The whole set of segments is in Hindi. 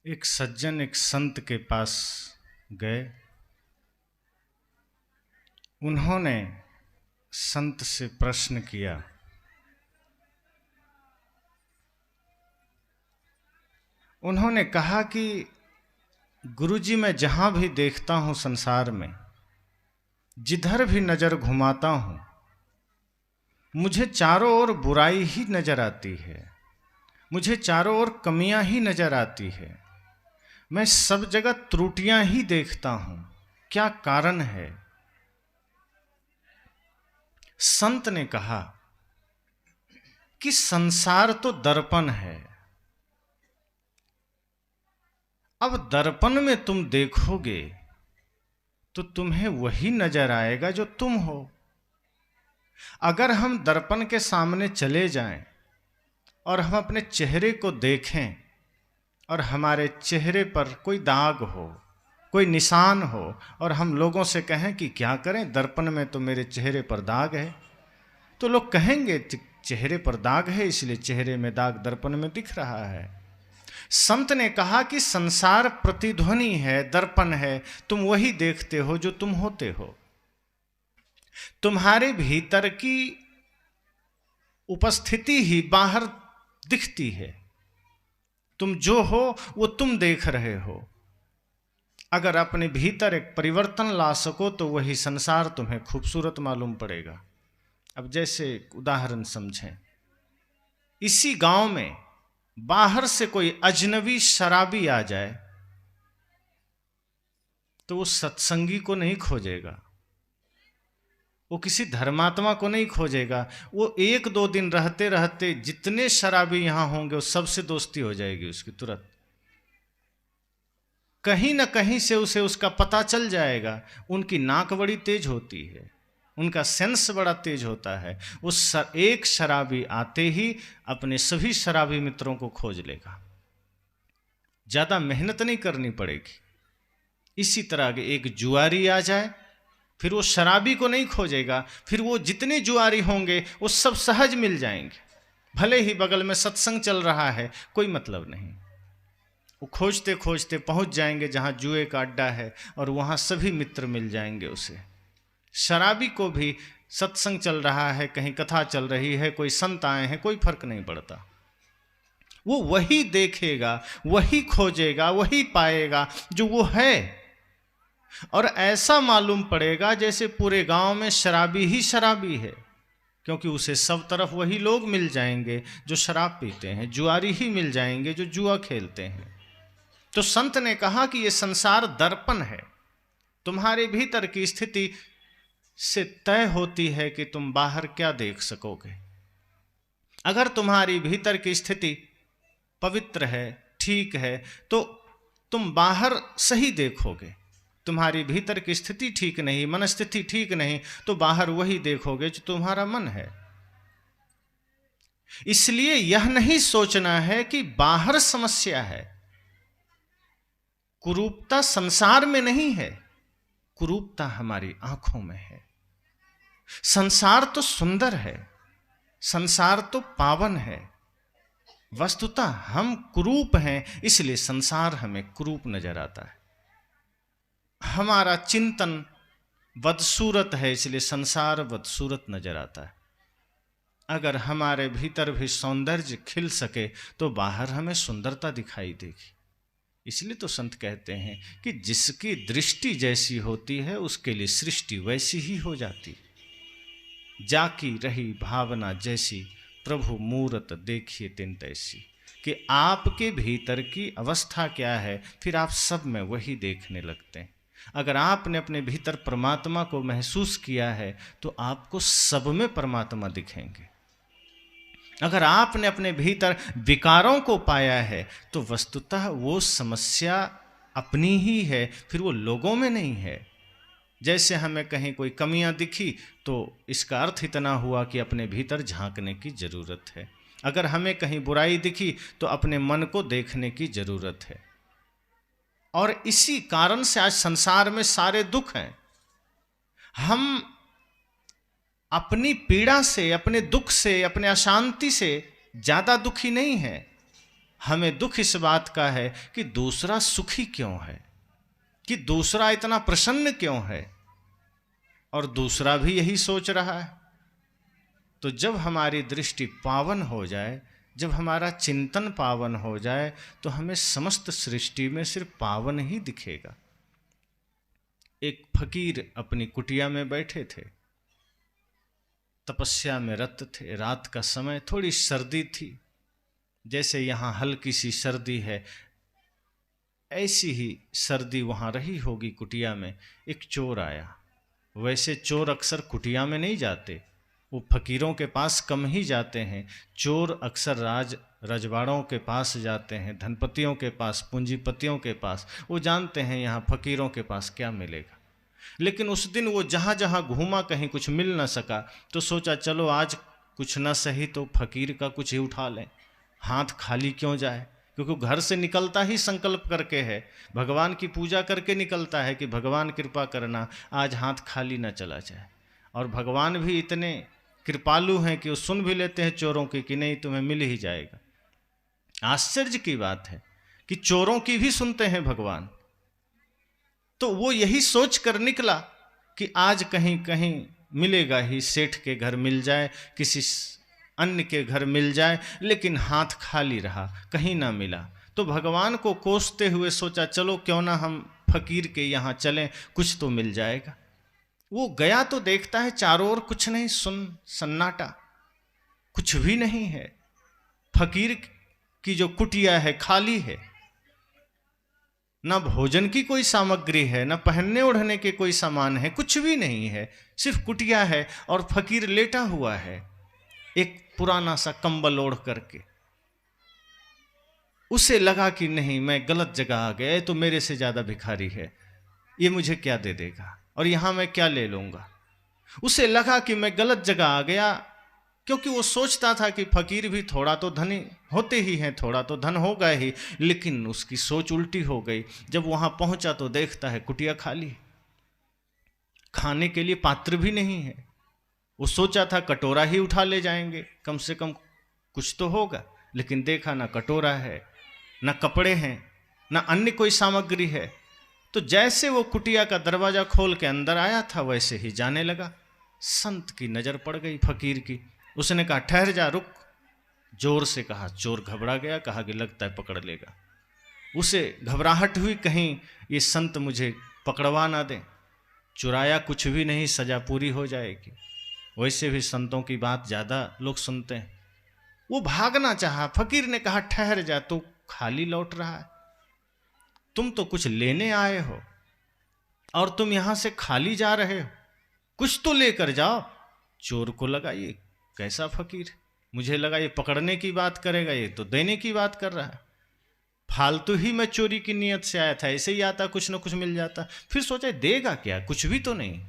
एक सज्जन एक संत के पास गए। उन्होंने संत से प्रश्न किया। उन्होंने कहा कि गुरुजी, मैं जहां भी देखता हूं संसार में, जिधर भी नजर घुमाता हूं, मुझे चारों ओर बुराई ही नजर आती है, मुझे चारों ओर कमियां ही नजर आती है। मैं सब जगह त्रुटियां ही देखता हूं, क्या कारण है? संत ने कहा कि संसार तो दर्पण है। अब दर्पण में तुम देखोगे तो तुम्हें वही नजर आएगा जो तुम हो। अगर हम दर्पण के सामने चले जाएं और हम अपने चेहरे को देखें और हमारे चेहरे पर कोई दाग हो, कोई निशान हो, और हम लोगों से कहें कि क्या करें, दर्पण में तो मेरे चेहरे पर दाग है, तो लोग कहेंगे चेहरे पर दाग है इसलिए चेहरे में दाग दर्पण में दिख रहा है। संत ने कहा कि संसार प्रतिध्वनि है, दर्पण है, तुम वही देखते हो जो तुम होते हो। तुम्हारे भीतर की उपस्थिति ही बाहर दिखती है। तुम जो हो वो तुम देख रहे हो। अगर अपने भीतर एक परिवर्तन ला सको तो वही संसार तुम्हें खूबसूरत मालूम पड़ेगा। अब जैसे उदाहरण समझें, इसी गांव में बाहर से कोई अजनबी शराबी आ जाए तो वो सत्संगी को नहीं खोजेगा, वो किसी धर्मात्मा को नहीं खोजेगा। वो एक दो दिन रहते रहते जितने शराबी यहां होंगे वो सबसे दोस्ती हो जाएगी उसकी तुरंत। कहीं ना कहीं से उसे उसका पता चल जाएगा। उनकी नाक बड़ी तेज होती है, उनका सेंस बड़ा तेज होता है। उस एक शराबी आते ही अपने सभी शराबी मित्रों को खोज लेगा, ज्यादा मेहनत नहीं करनी पड़ेगी। इसी तरह के एक जुआरी आ जाए, फिर वो शराबी को नहीं खोजेगा, फिर वो जितने जुआरी होंगे वो सब सहज मिल जाएंगे। भले ही बगल में सत्संग चल रहा है, कोई मतलब नहीं, वो खोजते खोजते पहुंच जाएंगे जहां जुए का अड्डा है और वहां सभी मित्र मिल जाएंगे उसे। शराबी को भी सत्संग चल रहा है, कहीं कथा चल रही है, कोई संत आए हैं, कोई फर्क नहीं पड़ता। वो वही देखेगा, वही खोजेगा, वही पाएगा जो वो है। और ऐसा मालूम पड़ेगा जैसे पूरे गांव में शराबी ही शराबी है, क्योंकि उसे सब तरफ वही लोग मिल जाएंगे जो शराब पीते हैं, जुआरी ही मिल जाएंगे जो जुआ खेलते हैं। तो संत ने कहा कि यह संसार दर्पण है। तुम्हारे भीतर की स्थिति से तय होती है कि तुम बाहर क्या देख सकोगे। अगर तुम्हारी भीतर की स्थिति पवित्र है, ठीक है, तो तुम बाहर सही देखोगे। तुम्हारी भीतर की स्थिति ठीक नहीं, मनस्थिति ठीक नहीं, तो बाहर वही देखोगे जो तुम्हारा मन है। इसलिए यह नहीं सोचना है कि बाहर समस्या है। कुरूपता संसार में नहीं है, कुरूपता हमारी आंखों में है। संसार तो सुंदर है, संसार तो पावन है। वस्तुतः हम कुरूप हैं, इसलिए संसार हमें कुरूप नजर आता है। हमारा चिंतन बदसूरत है, इसलिए संसार बदसूरत नजर आता है। अगर हमारे भीतर भी सौंदर्य खिल सके तो बाहर हमें सुंदरता दिखाई देगी। इसलिए तो संत कहते हैं कि जिसकी दृष्टि जैसी होती है उसके लिए सृष्टि वैसी ही हो जाती। जाकी रही भावना जैसी, प्रभु मूरत देखिए तिन तैसी। कि आपके भीतर की अवस्था क्या है, फिर आप सब में वही देखने लगते हैं। अगर आपने अपने भीतर परमात्मा को महसूस किया है तो आपको सब में परमात्मा दिखेंगे। अगर आपने अपने भीतर विकारों को पाया है तो वस्तुतः वो समस्या अपनी ही है, फिर वो लोगों में नहीं है। जैसे हमें कहीं कोई कमियां दिखी तो इसका अर्थ इतना हुआ कि अपने भीतर झांकने की जरूरत है। अगर हमें कहीं बुराई दिखी तो अपने मन को देखने की जरूरत है। और इसी कारण से आज संसार में सारे दुख हैं। हम अपनी पीड़ा से, अपने दुख से, अपने अशांति से ज्यादा दुखी नहीं है। हमें दुख इस बात का है कि दूसरा सुखी क्यों है, कि दूसरा इतना प्रसन्न क्यों है, और दूसरा भी यही सोच रहा है। तो जब हमारी दृष्टि पावन हो जाए, जब हमारा चिंतन पावन हो जाए, तो हमें समस्त सृष्टि में सिर्फ पावन ही दिखेगा। एक फकीर अपनी कुटिया में बैठे थे, तपस्या में रत थे। रात का समय, थोड़ी सर्दी थी, जैसे यहाँ हल्की सी सर्दी है ऐसी ही सर्दी वहाँ रही होगी कुटिया में। एक चोर आया। वैसे चोर अक्सर कुटिया में नहीं जाते, वो फकीरों के पास कम ही जाते हैं। चोर अक्सर रजवाड़ों के पास जाते हैं, धनपतियों के पास, पूंजीपतियों के पास। वो जानते हैं यहाँ फकीरों के पास क्या मिलेगा। लेकिन उस दिन वो जहाँ जहाँ घूमा, कहीं कुछ मिल न सका, तो सोचा चलो आज कुछ न सही तो फकीर का कुछ ही उठा लें, हाथ खाली क्यों जाए। क्योंकि घर से निकलता ही संकल्प करके है, भगवान की पूजा करके निकलता है कि भगवान कृपा करना, आज हाथ खाली न चला जाए। और भगवान भी इतने कृपालु हैं कि वो सुन भी लेते हैं चोरों की कि नहीं तुम्हें मिल ही जाएगा। आश्चर्य की बात है कि चोरों की भी सुनते हैं भगवान। तो वो यही सोच कर निकला कि आज कहीं कहीं मिलेगा ही, सेठ के घर मिल जाए, किसी अन्य के घर मिल जाए, लेकिन हाथ खाली रहा, कहीं ना मिला। तो भगवान को कोसते हुए सोचा चलो क्यों ना हम फकीर के यहाँ चलें, कुछ तो मिल जाएगा। वो गया तो देखता है चारों ओर कुछ नहीं, सन्नाटा, कुछ भी नहीं है। फकीर की जो कुटिया है खाली है, न भोजन की कोई सामग्री है, न पहनने ओढ़ने के कोई सामान है, कुछ भी नहीं है, सिर्फ कुटिया है और फकीर लेटा हुआ है एक पुराना सा कंबल ओढ़ करके। उसे लगा कि नहीं मैं गलत जगह आ गया, तो मेरे से ज्यादा भिखारी है, ये मुझे क्या दे देगा और यहां मैं क्या ले लूंगा। उसे लगा कि मैं गलत जगह आ गया, क्योंकि वो सोचता था कि फकीर भी थोड़ा तो धनी होते ही हैं, थोड़ा तो धन होगा ही। लेकिन उसकी सोच उल्टी हो गई। जब वहां पहुंचा तो देखता है कुटिया खाली, खाने के लिए पात्र भी नहीं है। वो सोचा था कटोरा ही उठा ले जाएंगे, कम से कम कुछ तो होगा, लेकिन देखा ना कटोरा है, ना कपड़े हैं, ना अन्य कोई सामग्री है। तो जैसे वो कुटिया का दरवाजा खोल के अंदर आया था, वैसे ही जाने लगा। संत की नजर पड़ गई फकीर की। उसने कहा ठहर जा, रुक। जोर से कहा। चोर घबरा गया, कहा कि लगता है पकड़ लेगा। उसे घबराहट हुई, कहीं ये संत मुझे पकड़वा ना दे। चुराया कुछ भी नहीं, सजा पूरी हो जाएगी। वैसे भी संतों की बात ज्यादा लोग सुनते हैं। वो भागना चाहा। फकीर ने कहा ठहर जा, तू खाली लौट रहा है, तुम तो कुछ लेने आए हो और तुम यहां से खाली जा रहे हो, कुछ तो लेकर जाओ। चोर को लगा ये कैसा फकीर, मुझे लगा ये पकड़ने की बात करेगा, ये तो देने की बात कर रहा है। फालतू ही मैं चोरी की नियत से आया था, ऐसे ही आता कुछ ना कुछ मिल जाता। फिर सोचा देगा क्या, कुछ भी तो नहीं,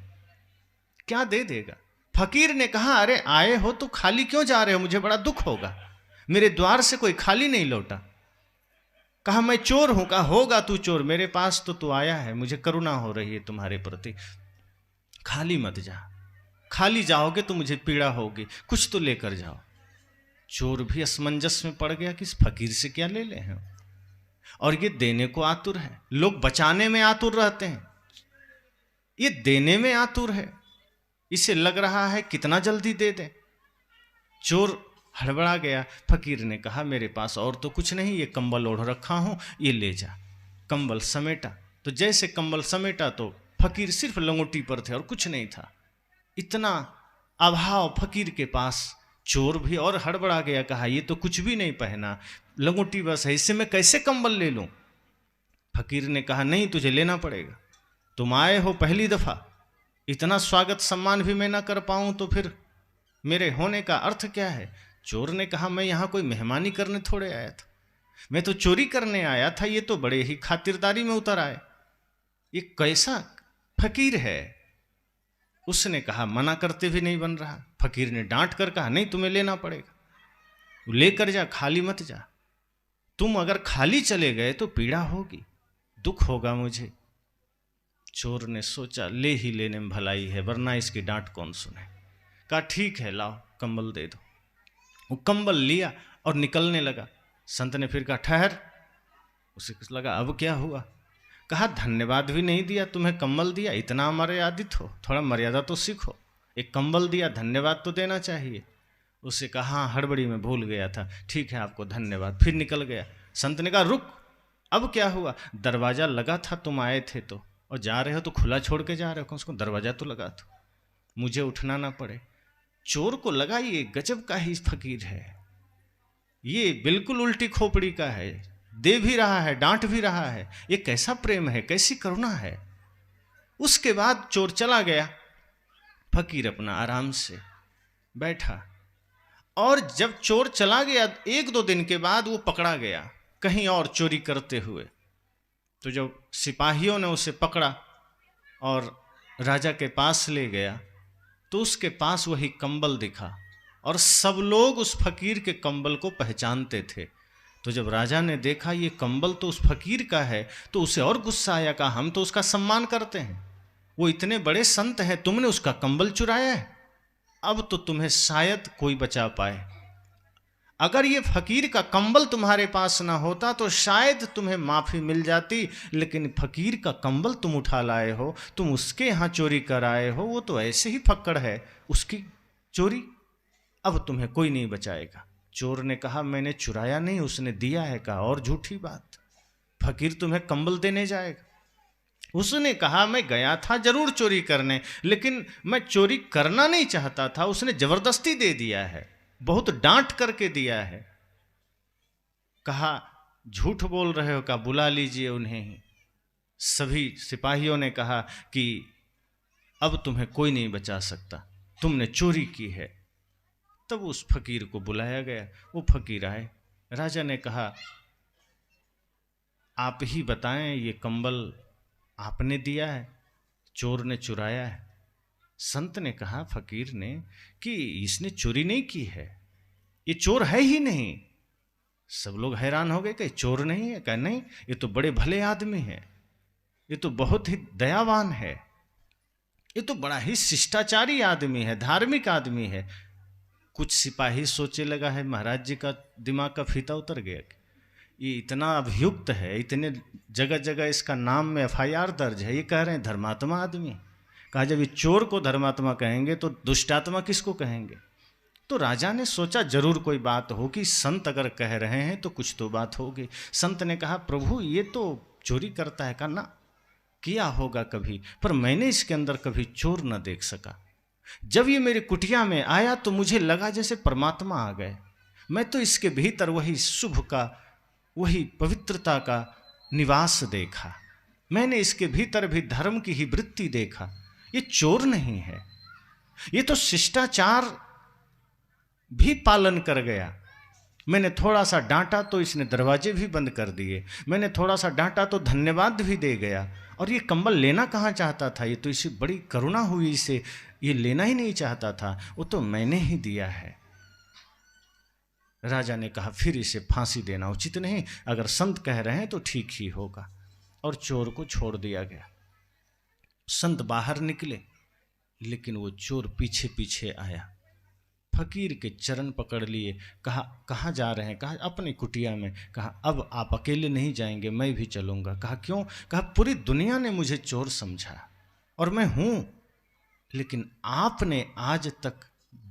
क्या दे देगा। फकीर ने कहा अरे आए हो तो खाली क्यों जा रहे हो, मुझे बड़ा दुख होगा, मेरे द्वार से कोई खाली नहीं लौटा। कहा मैं चोर हूं। कहा होगा तू चोर, मेरे पास तो तू आया है, मुझे करुणा हो रही है तुम्हारे प्रति, खाली मत जा, खाली जाओगे तो मुझे पीड़ा होगी, कुछ तो लेकर जाओ। चोर भी असमंजस में पड़ गया कि इस फकीर से क्या ले ले हैं, और ये देने को आतुर है। लोग बचाने में आतुर रहते हैं, ये देने में आतुर है। इसे लग रहा है कितना जल्दी दे दे। चोर हड़बड़ा गया। फकीर ने कहा मेरे पास और तो कुछ नहीं, ये कंबल ओढ़ रखा हूं, ये ले जा। कंबल समेटा। तो जैसे कंबल समेटा तो फकीर सिर्फ लंगोटी पर थे और कुछ नहीं था। इतना अभाव फकीर के पास। चोर भी और हड़बड़ा गया, कहा ये तो कुछ भी नहीं पहना, लंगोटी बस है, इससे मैं कैसे कंबल ले लूं। फकीर ने कहा नहीं तुझे लेना पड़ेगा, तुम आए हो पहली दफा, इतना स्वागत सम्मान भी मैं ना कर पाऊं तो फिर मेरे होने का अर्थ क्या है। चोर ने कहा मैं यहां कोई मेहमानी करने थोड़े आया था, मैं तो चोरी करने आया था, ये तो बड़े ही खातिरदारी में उतर आए, ये कैसा फकीर है। उसने कहा मना करते भी नहीं बन रहा। फकीर ने डांट कर कहा नहीं तुम्हें लेना पड़ेगा, लेकर जा, खाली मत जा, तुम अगर खाली चले गए तो पीड़ा होगी, दुख होगा मुझे। चोर ने सोचा ले ही लेने में भलाई है, वरना इसकी डांट कौन सुने। कहा ठीक है लाओ कंबल दे दो। वो कंबल लिया और निकलने लगा। संत ने फिर कहा ठहर। उसे लगा अब क्या हुआ। कहा धन्यवाद भी नहीं दिया, तुम्हें कंबल दिया, इतना अमर्यादित हो, थोड़ा मर्यादा तो सीखो। एक कंबल दिया, धन्यवाद तो देना चाहिए। उसे कहा हाँ हड़बड़ी में भूल गया था, ठीक है आपको धन्यवाद। फिर निकल गया। संत ने कहा रुक, अब क्या हुआ। दरवाजा लगा था, तुम आए थे तो, और जा रहे हो तो खुला छोड़ के जा रहे हो, उसको दरवाजा तो लगा दो, मुझे उठना ना पड़े। चोर को लगा ये गजब का ही फकीर है, ये बिल्कुल उल्टी खोपड़ी का है, दे भी रहा है डांट भी रहा है, ये कैसा प्रेम है, कैसी करुणा है। उसके बाद चोर चला गया, फकीर अपना आराम से बैठा। और जब चोर चला गया 1-2 दिन के बाद वो पकड़ा गया कहीं और चोरी करते हुए। तो जब सिपाहियों ने उसे पकड़ा और राजा के पास ले गया तो उसके पास वही कंबल दिखा और सब लोग उस फकीर के कंबल को पहचानते थे। तो जब राजा ने देखा ये कंबल तो उस फकीर का है तो उसे और गुस्सा आया, कहा हम तो उसका सम्मान करते हैं, वो इतने बड़े संत हैं, तुमने उसका कंबल चुराया है, अब तो तुम्हें शायद कोई बचा पाए। अगर ये फकीर का कंबल तुम्हारे पास ना होता तो शायद तुम्हें माफी मिल जाती, लेकिन फकीर का कंबल तुम उठा लाए हो, तुम उसके यहाँ चोरी कर आए हो, वो तो ऐसे ही फक्कड़ है, उसकी चोरी, अब तुम्हें कोई नहीं बचाएगा। चोर ने कहा मैंने चुराया नहीं, उसने दिया है। कहा और झूठी बात, फकीर तुम्हें कंबल देने जाएगा। उसने कहा मैं गया था जरूर चोरी करने, लेकिन मैं चोरी करना नहीं चाहता था, उसने जबरदस्ती दे दिया है, बहुत डांट करके दिया है। कहा झूठ बोल रहे हो, का बुला लीजिए उन्हें ही। सभी सिपाहियों ने कहा कि अब तुम्हें कोई नहीं बचा सकता, तुमने चोरी की है। तब उस फकीर को बुलाया गया, वो फकीर आए। राजा ने कहा आप ही बताएं ये कंबल आपने दिया है, चोर ने चुराया है। संत ने कहा फकीर ने कि इसने चोरी नहीं की है, ये चोर है ही नहीं। सब लोग हैरान हो गए कि चोर नहीं है। कहा नहीं, ये तो बड़े भले आदमी है, ये तो बहुत ही दयावान है, ये तो बड़ा ही शिष्टाचारी आदमी है, धार्मिक आदमी है। कुछ सिपाही सोचे लगा है महाराज जी का दिमाग का फीता उतर गया, ये इतना अभियुक्त है, इतने जगह जगह इसका नाम में FIR दर्ज है, ये कह रहे हैं धर्मात्मा आदमी। कहा जब ये चोर को धर्मात्मा कहेंगे तो दुष्टात्मा किसको कहेंगे। तो राजा ने सोचा जरूर कोई बात होगी, संत अगर कह रहे हैं तो कुछ तो बात होगी। संत ने कहा प्रभु ये तो चोरी करता है। कहा ना, किया होगा कभी, पर मैंने इसके अंदर कभी चोर न देख सका। जब ये मेरी कुटिया में आया तो मुझे लगा जैसे परमात्मा आ गए। मैं तो इसके भीतर वही शुभ का, वही पवित्रता का निवास देखा। मैंने इसके भीतर भी धर्म की ही वृत्ति देखा। ये चोर नहीं है, ये तो शिष्टाचार भी पालन कर गया। मैंने थोड़ा सा डांटा तो इसने दरवाजे भी बंद कर दिए, मैंने थोड़ा सा डांटा तो धन्यवाद भी दे गया। और ये कंबल लेना कहाँ चाहता था, ये तो इसे बड़ी करुणा हुई, इसे ये लेना ही नहीं चाहता था, वो तो मैंने ही दिया है। राजा ने कहा फिर इसे फांसी देना उचित नहीं, अगर संत कह रहे हैं तो ठीक ही होगा। और चोर को छोड़ दिया गया। संत बाहर निकले, लेकिन वो चोर पीछे पीछे आया, फकीर के चरण पकड़ लिए। कहा कहाँ जा रहे हैं। कहा अपनी कुटिया में। कहा अब आप अकेले नहीं जाएंगे, मैं भी चलूँगा। कहा क्यों। कहा पूरी दुनिया ने मुझे चोर समझा और मैं हूँ, लेकिन आपने आज तक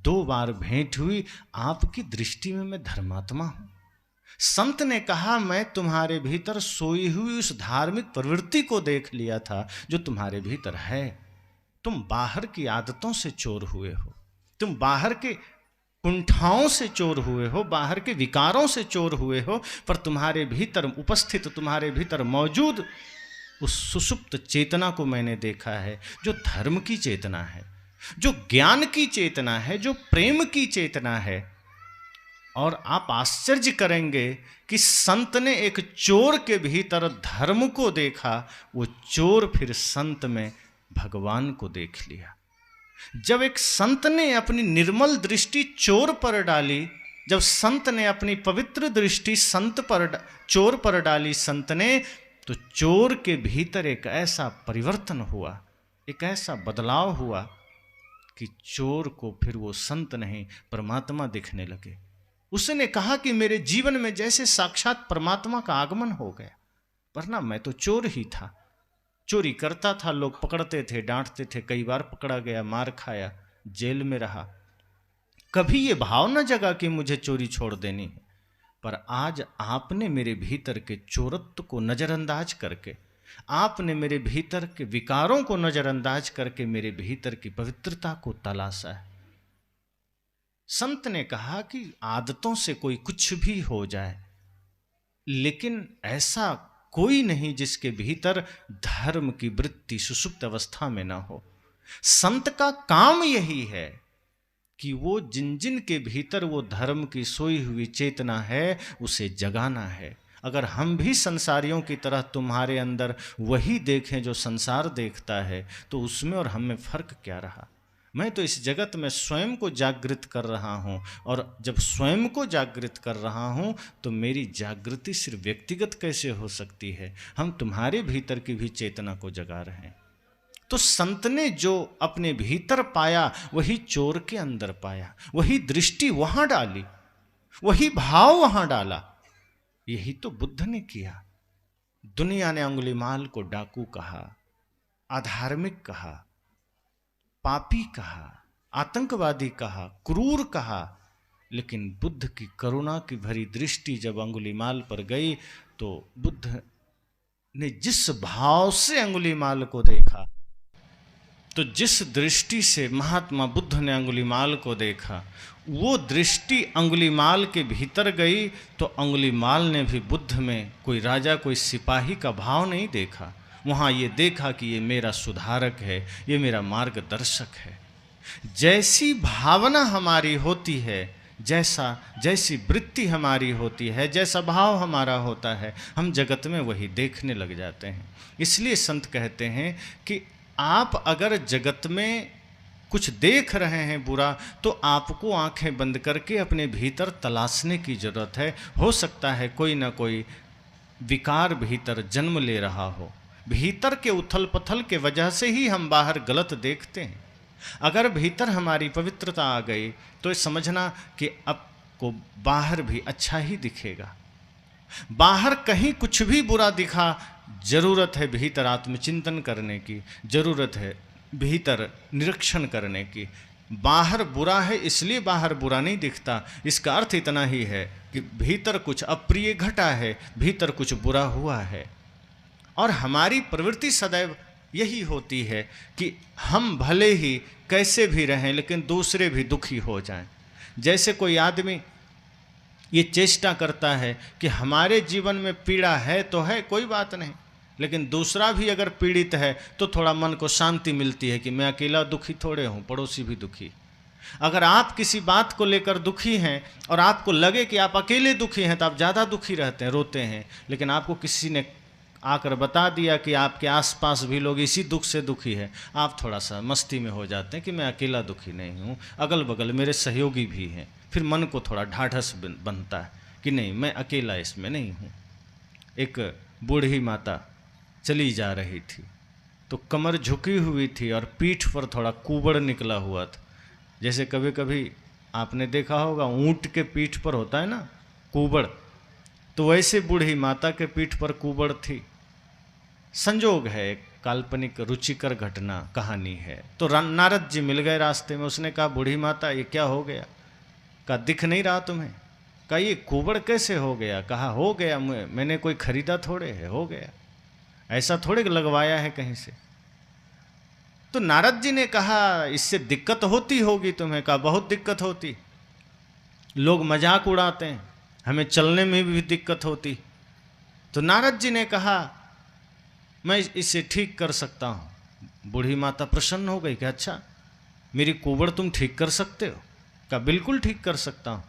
2 बार भेंट हुई, आपकी दृष्टि में मैं धर्मात्मा हूँ। संत ने कहा मैं तुम्हारे भीतर सोई हुई उस धार्मिक प्रवृत्ति को देख लिया था जो तुम्हारे भीतर है। तुम बाहर की आदतों से चोर हुए हो, तुम बाहर के कुंठाओं से चोर हुए हो, बाहर के विकारों से चोर हुए हो, पर तुम्हारे भीतर उपस्थित, तुम्हारे भीतर मौजूद उस सुषुप्त चेतना को मैंने देखा है, जो धर्म की चेतना है, जो ज्ञान की चेतना है, जो प्रेम की चेतना है। और आप आश्चर्य करेंगे कि संत ने एक चोर के भीतर धर्म को देखा, वो चोर फिर संत में भगवान को देख लिया। जब एक संत ने अपनी निर्मल दृष्टि चोर पर डाली, जब संत ने अपनी पवित्र दृष्टि चोर पर डाली संत ने, तो चोर के भीतर एक ऐसा परिवर्तन हुआ, एक ऐसा बदलाव हुआ कि चोर को फिर वो संत नहीं परमात्मा दिखने लगे। उसने कहा कि मेरे जीवन में जैसे साक्षात परमात्मा का आगमन हो गया, वरना मैं तो चोर ही था, चोरी करता था, लोग पकड़ते थे, डांटते थे, कई बार पकड़ा गया, मार खाया, जेल में रहा। कभी ये भाव न जगा कि मुझे चोरी छोड़ देनी है, पर आज आपने मेरे भीतर के चोरत्व को नजरअंदाज करके, आपने मेरे भीतर के विकारों को नजरअंदाज करके मेरे भीतर की पवित्रता को तलाशा है। संत ने कहा कि आदतों से कोई कुछ भी हो जाए, लेकिन ऐसा कोई नहीं जिसके भीतर धर्म की वृत्ति सुसुप्त अवस्था में ना हो। संत का काम यही है कि वो जिन जिन के भीतर वो धर्म की सोई हुई चेतना है उसे जगाना है। अगर हम भी संसारियों की तरह तुम्हारे अंदर वही देखें जो संसार देखता है, तो उसमें और हम में फर्क क्या रहा। मैं तो इस जगत में स्वयं को जागृत कर रहा हूँ, और जब स्वयं को जागृत कर रहा हूँ तो मेरी जागृति सिर्फ व्यक्तिगत कैसे हो सकती है, हम तुम्हारे भीतर की भी चेतना को जगा रहे हैं। तो संत ने जो अपने भीतर पाया वही चोर के अंदर पाया, वही दृष्टि वहां डाली, वही भाव वहां डाला। यही तो बुद्ध ने किया। दुनिया ने अंगुलीमाल को डाकू कहा, अधार्मिक कहा, पापी कहा, आतंकवादी कहा, क्रूर कहा, लेकिन बुद्ध की करुणा की भरी दृष्टि जब अंगुलीमाल पर गई तो बुद्ध ने जिस भाव से अंगुलीमाल को देखा, तो जिस दृष्टि से महात्मा बुद्ध ने अंगुलीमाल को देखा, वो दृष्टि अंगुलीमाल के भीतर गई तो अंगुलीमाल ने भी बुद्ध में कोई राजा कोई सिपाही का भाव नहीं देखा। वहाँ ये देखा कि ये मेरा सुधारक है, ये मेरा मार्गदर्शक है। जैसी भावना हमारी होती है, जैसी वृत्ति हमारी होती है, जैसा भाव हमारा होता है, हम जगत में वही देखने लग जाते हैं। इसलिए संत कहते हैं कि आप अगर जगत में कुछ देख रहे हैं बुरा, तो आपको आंखें बंद करके अपने भीतर तलाशने की जरूरत है। हो सकता है कोई ना कोई विकार भीतर जन्म ले रहा हो, भीतर के उथल पथल के वजह से ही हम बाहर गलत देखते हैं। अगर भीतर हमारी पवित्रता आ गई तो समझना कि अब को बाहर भी अच्छा ही दिखेगा। बाहर कहीं कुछ भी बुरा दिखा, जरूरत है भीतर आत्मचिंतन करने की, जरूरत है भीतर निरीक्षण करने की। बाहर बुरा है इसलिए बाहर बुरा नहीं दिखता, इसका अर्थ इतना ही है कि भीतर कुछ अप्रिय घटा है, भीतर कुछ बुरा हुआ है। और हमारी प्रवृत्ति सदैव यही होती है कि हम भले ही कैसे भी रहें लेकिन दूसरे भी दुखी हो जाएं। जैसे कोई आदमी ये चेष्टा करता है कि हमारे जीवन में पीड़ा है तो है, कोई बात नहीं, लेकिन दूसरा भी अगर पीड़ित है तो थोड़ा मन को शांति मिलती है कि मैं अकेला दुखी थोड़े हूँ, पड़ोसी भी दुखी। अगर आप किसी बात को लेकर दुखी हैं और आपको लगे कि आप अकेले दुखी हैं तो आप ज़्यादा दुखी रहते हैं, रोते हैं। लेकिन आपको किसी ने आकर बता दिया कि आपके आसपास भी लोग इसी दुख से दुखी है, आप थोड़ा सा मस्ती में हो जाते हैं कि मैं अकेला दुखी नहीं हूँ, अगल बगल मेरे सहयोगी भी हैं। फिर मन को थोड़ा ढाढ़स बनता है कि नहीं, मैं अकेला इसमें नहीं हूँ। एक बूढ़ी माता चली जा रही थी तो कमर झुकी हुई थी और पीठ पर थोड़ा कुबड़ निकला हुआ था। जैसे कभी कभी आपने देखा होगा ऊँट के पीठ पर होता है ना कुबड़, तो वैसे बूढ़ी माता के पीठ पर कुबड़ थी। संजोग है, एक काल्पनिक रुचिकर घटना कहानी है। तो नारद जी मिल गए रास्ते में। उसने कहा बूढ़ी माता ये क्या हो गया? कहा दिख नहीं रहा तुम्हें? कहा ये कुबड़ कैसे हो गया? कहा हो गया, मैंने कोई खरीदा थोड़े है, हो गया, ऐसा थोड़े लगवाया है कहीं से। तो नारद जी ने कहा इससे दिक्कत होती होगी तुम्हें? कहा बहुत दिक्कत होती, लोग मजाक उड़ाते हैं, हमें चलने में भी दिक्कत होती। तो नारद जी ने कहा मैं इसे ठीक कर सकता हूँ। बूढ़ी माता प्रसन्न हो गई कि अच्छा मेरी कुबड़ तुम ठीक कर सकते हो? कहा बिल्कुल ठीक कर सकता हूँ।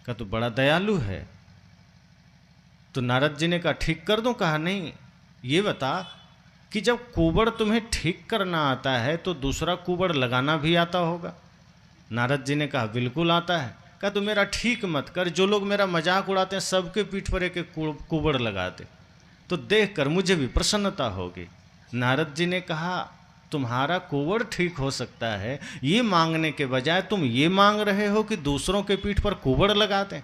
कहा तो बड़ा दयालु है। तो नारद जी ने कहा ठीक कर दूँ? कहा नहीं, ये बता कि जब कुबड़ तुम्हें ठीक करना आता है तो दूसरा कुबड़ लगाना भी आता होगा? नारद जी ने कहा बिल्कुल आता है। कहा तो मेरा ठीक मत कर, जो लोग मेरा मजाक उड़ाते हैं सबके पीठ पर एक एक कुबड़ लगाते, तो देखकर मुझे भी प्रसन्नता होगी। नारद जी ने कहा तुम्हारा कुबड़ ठीक हो सकता है, ये मांगने के बजाय तुम ये मांग रहे हो कि दूसरों के पीठ पर कुबड़ लगा दें।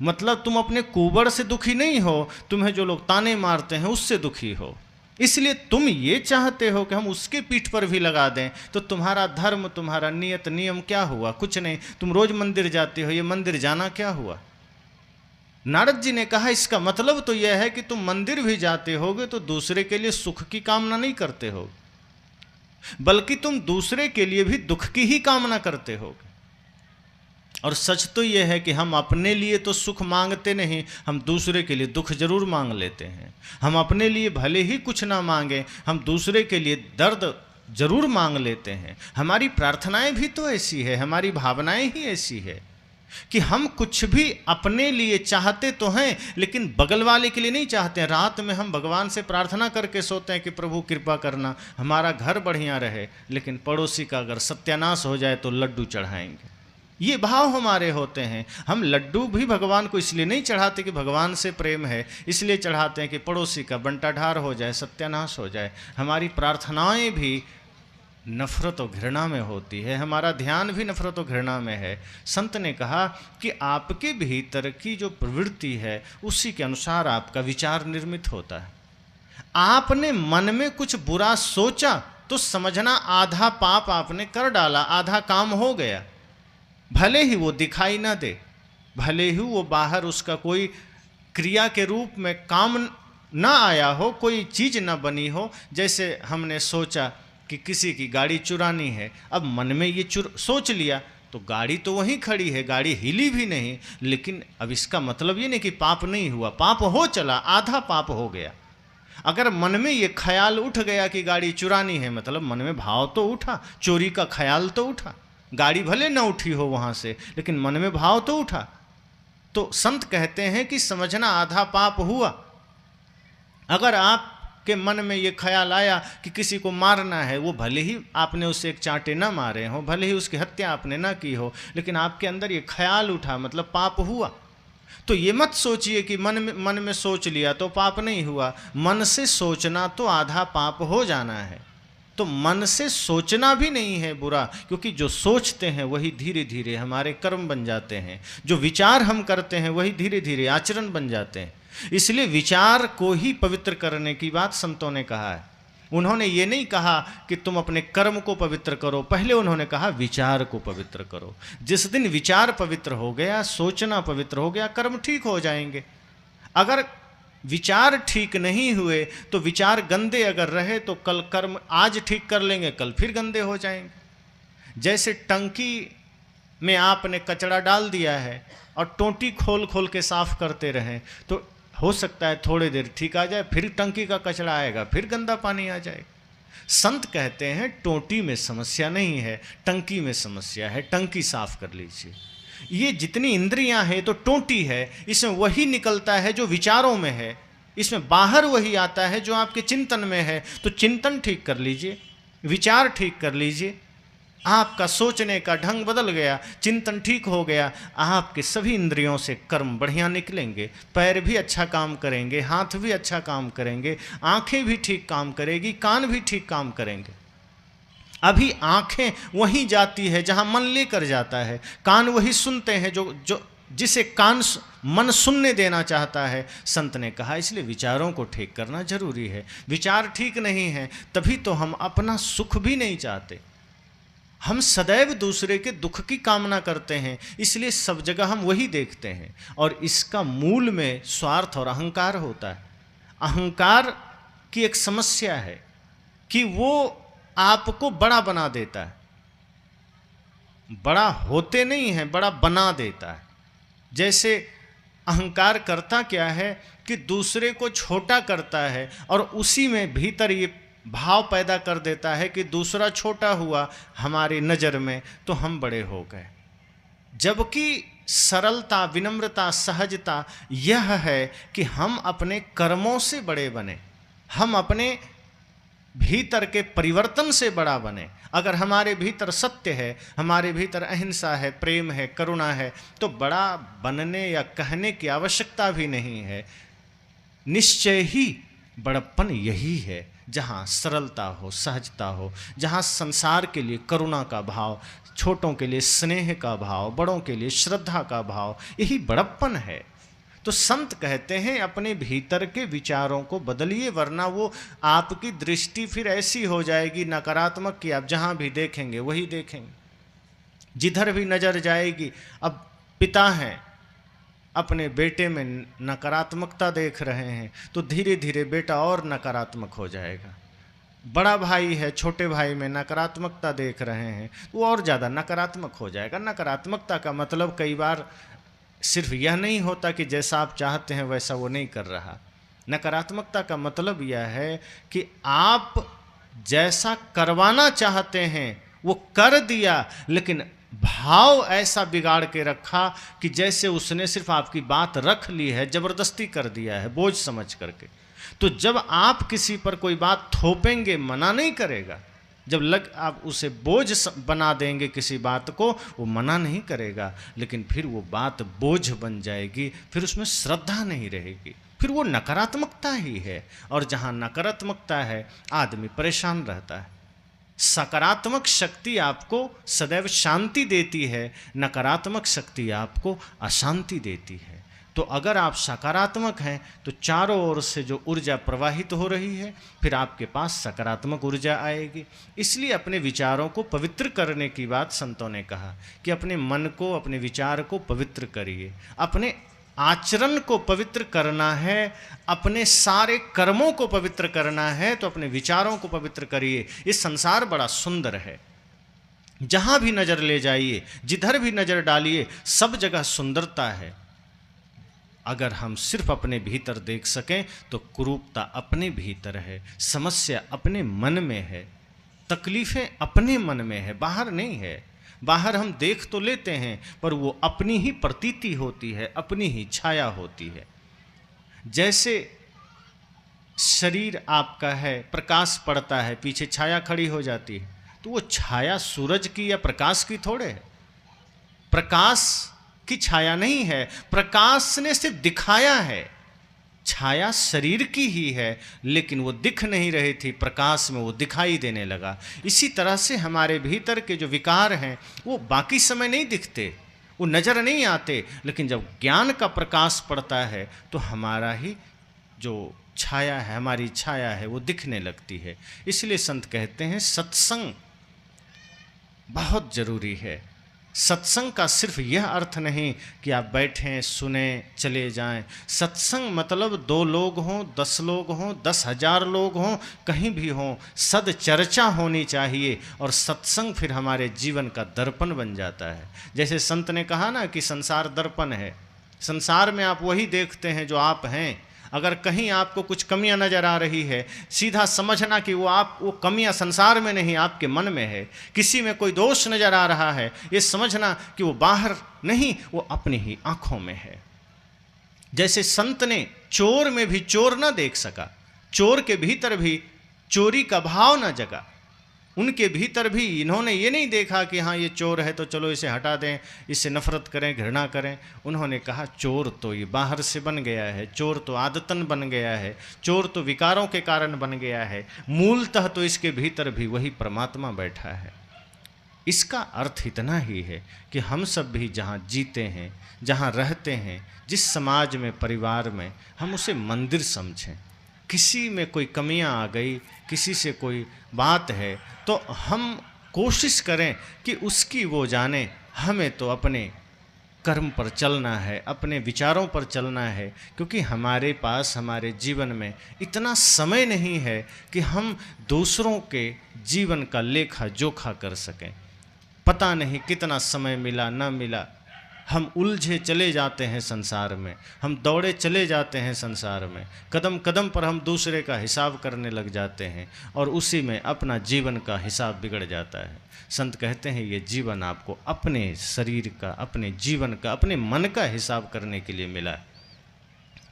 मतलब तुम अपने कुंवर से दुखी नहीं हो, तुम्हें जो लोग ताने मारते हैं उससे दुखी हो। इसलिए तुम ये चाहते हो कि हम उसके पीठ पर भी लगा दें, तो तुम्हारा धर्म, तुम्हारा नियत नियम क्या हुआ? कुछ नहीं। तुम रोज मंदिर जाते हो, ये मंदिर जाना क्या हुआ? नारद जी ने कहा इसका मतलब तो यह है कि तुम मंदिर भी जाते होगे तो दूसरे के लिए सुख की कामना नहीं करते हो, बल्कि तुम दूसरे के लिए भी दुख की ही कामना करते होगे। और सच तो यह है कि हम अपने लिए तो सुख मांगते नहीं, हम दूसरे के लिए दुख जरूर मांग लेते हैं। हम अपने लिए भले ही कुछ ना मांगे, हम दूसरे के लिए दर्द जरूर मांग लेते हैं। हमारी प्रार्थनाएं भी तो ऐसी है, हमारी भावनाएं ही ऐसी है कि हम कुछ भी अपने लिए चाहते तो हैं, लेकिन बगल वाले के लिए नहीं चाहते हैं। रात में हम भगवान से प्रार्थना करके सोते हैं कि प्रभु कृपा करना हमारा घर बढ़िया रहे, लेकिन पड़ोसी का अगर सत्यानाश हो जाए तो लड्डू चढ़ाएंगे। ये भाव हमारे होते हैं। हम लड्डू भी भगवान को इसलिए नहीं चढ़ाते कि भगवान से प्रेम है, इसलिए चढ़ाते हैं कि पड़ोसी का बंटाढार हो जाए, सत्यानाश हो जाए। हमारी प्रार्थनाएं भी नफरत और घृणा में होती है, हमारा ध्यान भी नफरत और घृणा में है। संत ने कहा कि आपके भीतर की जो प्रवृत्ति है उसी के अनुसार आपका विचार निर्मित होता है। आपने मन में कुछ बुरा सोचा तो समझना आधा पाप आपने कर डाला, आधा काम हो गया। भले ही वो दिखाई ना दे, भले ही वो बाहर उसका कोई क्रिया के रूप में काम ना आया हो, कोई चीज़ ना बनी हो। जैसे हमने सोचा कि किसी की गाड़ी चुरानी है, अब मन में ये सोच लिया तो गाड़ी तो वहीं खड़ी है, गाड़ी हिली भी नहीं, लेकिन अब इसका मतलब ये नहीं कि पाप नहीं हुआ, पाप हो चला, आधा पाप हो गया। अगर मन में ये ख्याल उठ गया कि गाड़ी चुरानी है, मतलब मन में भाव तो उठा, चोरी का ख्याल तो उठा। गाड़ी भले न उठी हो वहाँ से, लेकिन मन में भाव तो उठा। तो संत कहते हैं कि समझना आधा पाप हुआ। अगर आपके मन में ये ख्याल आया कि किसी को मारना है, वो भले ही आपने उसे एक चांटे न मारे हो, भले ही उसकी हत्या आपने न की हो, लेकिन आपके अंदर ये ख्याल उठा, मतलब पाप हुआ। तो ये मत सोचिए कि मन में सोच लिया तो पाप नहीं हुआ। मन से सोचना तो आधा पाप हो जाना है। तो मन से सोचना भी नहीं है बुरा, क्योंकि जो सोचते हैं वही धीरे धीरे हमारे कर्म बन जाते हैं, जो विचार हम करते हैं वही धीरे धीरे आचरण बन जाते हैं। इसलिए विचार को ही पवित्र करने की बात संतों ने कहा है। उन्होंने ये नहीं कहा कि तुम अपने कर्म को पवित्र करो, पहले उन्होंने कहा विचार को पवित्र करो। जिस दिन विचार पवित्र हो गया, सोचना पवित्र हो गया, कर्म ठीक हो जाएंगे। अगर विचार ठीक नहीं हुए तो विचार गंदे अगर रहे तो कल कर्म आज ठीक कर लेंगे, कल फिर गंदे हो जाएंगे। जैसे टंकी में आपने कचरा डाल दिया है और टोंटी खोल खोल के साफ करते रहें तो हो सकता है थोड़ी देर ठीक आ जाए, फिर टंकी का कचरा आएगा, फिर गंदा पानी आ जाएगा। संत कहते हैं टोंटी में समस्या नहीं है, टंकी में समस्या है, टंकी साफ कर लीजिए। ये जितनी इंद्रियां हैं तो टोंटी है, इसमें वही निकलता है जो विचारों में है, इसमें बाहर वही आता है जो आपके चिंतन में है। तो चिंतन ठीक कर लीजिए, विचार ठीक कर लीजिए, आपका सोचने का ढंग बदल गया, चिंतन ठीक हो गया, आपके सभी इंद्रियों से कर्म बढ़िया निकलेंगे। पैर भी अच्छा काम करेंगे, हाथ भी अच्छा काम करेंगे, आंखें भी ठीक काम करेगी, कान भी ठीक काम करेंगे। अभी आंखें वहीं जाती है जहां मन लेकर जाता है, कान वही सुनते हैं जो जिसे मन सुनने देना चाहता है। संत ने कहा इसलिए विचारों को ठीक करना जरूरी है। विचार ठीक नहीं है तभी तो हम अपना सुख भी नहीं चाहते, हम सदैव दूसरे के दुख की कामना करते हैं, इसलिए सब जगह हम वही देखते हैं। और इसका मूल में स्वार्थ और अहंकार होता है। अहंकार की एक समस्या है कि वो आपको बड़ा बना देता है, बड़ा होते नहीं है, बड़ा बना देता है। जैसे अहंकार करता क्या है कि दूसरे को छोटा करता है और उसी में भीतर ये भाव पैदा कर देता है कि दूसरा छोटा हुआ हमारी नज़र में तो हम बड़े हो गए। जबकि सरलता, विनम्रता, सहजता यह है कि हम अपने कर्मों से बड़े बने, हम अपने भीतर के परिवर्तन से बड़ा बने। अगर हमारे भीतर सत्य है, हमारे भीतर अहिंसा है, प्रेम है, करुणा है, तो बड़ा बनने या कहने की आवश्यकता भी नहीं है। निश्चय ही बड़प्पन यही है, जहाँ सरलता हो, सहजता हो, जहाँ संसार के लिए करुणा का भाव, छोटों के लिए स्नेह का भाव, बड़ों के लिए श्रद्धा का भाव, यही बड़प्पन है। तो संत कहते हैं अपने भीतर के विचारों को बदलिए, वरना वो आपकी दृष्टि फिर ऐसी हो जाएगी नकारात्मक कि आप जहाँ भी देखेंगे वही देखेंगे, जिधर भी नजर जाएगी। अब पिता हैं, अपने बेटे में नकारात्मकता देख रहे हैं तो धीरे धीरे बेटा और नकारात्मक हो जाएगा। बड़ा भाई है, छोटे भाई में नकारात्मकता देख रहे हैं तो वो और ज़्यादा नकारात्मक हो जाएगा। नकारात्मकता का मतलब कई बार सिर्फ यह नहीं होता कि जैसा आप चाहते हैं वैसा वो नहीं कर रहा। नकारात्मकता का मतलब यह है कि आप जैसा करवाना चाहते हैं वो कर दिया, लेकिन भाव ऐसा बिगाड़ के रखा कि जैसे उसने सिर्फ आपकी बात रख ली है, जबरदस्ती कर दिया है बोझ समझ करके। तो जब आप किसी पर कोई बात थोपेंगे, मना नहीं करेगा, जब आप उसे बोझ बना देंगे किसी बात को, वो मना नहीं करेगा, लेकिन फिर वो बात बोझ बन जाएगी, फिर उसमें श्रद्धा नहीं रहेगी, फिर वो नकारात्मकता ही है। और जहाँ नकारात्मकता है आदमी परेशान रहता है। सकारात्मक शक्ति आपको सदैव शांति देती है, नकारात्मक शक्ति आपको अशांति देती है। तो अगर आप सकारात्मक हैं तो चारों ओर से जो ऊर्जा प्रवाहित हो रही है, फिर आपके पास सकारात्मक ऊर्जा आएगी। इसलिए अपने विचारों को पवित्र करने की बात संतों ने कहा कि अपने मन को, अपने विचार को पवित्र करिए, अपने आचरण को पवित्र करना है, अपने सारे कर्मों को पवित्र करना है तो अपने विचारों को पवित्र करिए। इस संसार बड़ा सुंदर है, जहाँ भी नज़र ले जाइए, जिधर भी नज़र डालिए, सब जगह सुंदरता है। अगर हम सिर्फ अपने भीतर देख सकें तो कुरूपता अपने भीतर है, समस्या अपने मन में है, तकलीफ़ें अपने मन में है, बाहर नहीं है। बाहर हम देख तो लेते हैं पर वो अपनी ही प्रतीति होती है, अपनी ही छाया होती है। जैसे शरीर आपका है, प्रकाश पड़ता है, पीछे छाया खड़ी हो जाती है, तो वो छाया सूरज की या प्रकाश की थोड़े है, प्रकाश की छाया नहीं है, प्रकाश ने सिर्फ दिखाया है। छाया शरीर की ही है, लेकिन वो दिख नहीं रही थी, प्रकाश में वो दिखाई देने लगा। इसी तरह से हमारे भीतर के जो विकार हैं वो बाकी समय नहीं दिखते, वो नज़र नहीं आते, लेकिन जब ज्ञान का प्रकाश पड़ता है तो हमारा ही जो छाया है, हमारी छाया है, वो दिखने लगती है। इसलिए संत कहते हैं सत्संग बहुत ज़रूरी है। सत्संग का सिर्फ यह अर्थ नहीं कि आप बैठें, सुने, चले जाएं। सत्संग मतलब 2 लोग हों, 10 लोग हों, 10,000 लोग हों, कहीं भी हों, सद चर्चा होनी चाहिए। और सत्संग फिर हमारे जीवन का दर्पण बन जाता है। जैसे संत ने कहा ना कि संसार दर्पण है, संसार में आप वही देखते हैं जो आप हैं। अगर कहीं आपको कुछ कमियां नज़र आ रही है, सीधा समझना कि वो कमियां संसार में नहीं, आपके मन में है। किसी में कोई दोष नज़र आ रहा है, ये समझना कि वो बाहर नहीं, वो अपनी ही आँखों में है। जैसे संत ने चोर में भी चोर ना देख सका, चोर के भीतर भी चोरी का भाव ना जगा, उनके भीतर भी इन्होंने ये नहीं देखा कि हाँ ये चोर है तो चलो इसे हटा दें, इससे नफरत करें, घृणा करें। उन्होंने कहा चोर तो ये बाहर से बन गया है, चोर तो आदतन बन गया है, चोर तो विकारों के कारण बन गया है, मूलतः तो इसके भीतर भी वही परमात्मा बैठा है। इसका अर्थ इतना ही है कि हम सब भी जहाँ जीते हैं, जहाँ रहते हैं, जिस समाज में, परिवार में, हम उसे मंदिर समझें। किसी में कोई कमियां आ गई, किसी से कोई बात है, तो हम कोशिश करें कि उसकी वो जाने। हमें तो अपने कर्म पर चलना है, अपने विचारों पर चलना है, क्योंकि हमारे पास हमारे जीवन में इतना समय नहीं है कि हम दूसरों के जीवन का लेखा जोखा कर सकें। पता नहीं कितना समय मिला न मिला, हम उलझे चले जाते हैं संसार में, हम दौड़े चले जाते हैं संसार में, कदम कदम पर हम दूसरे का हिसाब करने लग जाते हैं और उसी में अपना जीवन का हिसाब बिगड़ जाता है। संत कहते हैं ये जीवन आपको अपने शरीर का, अपने जीवन का, अपने मन का हिसाब करने के लिए मिला है।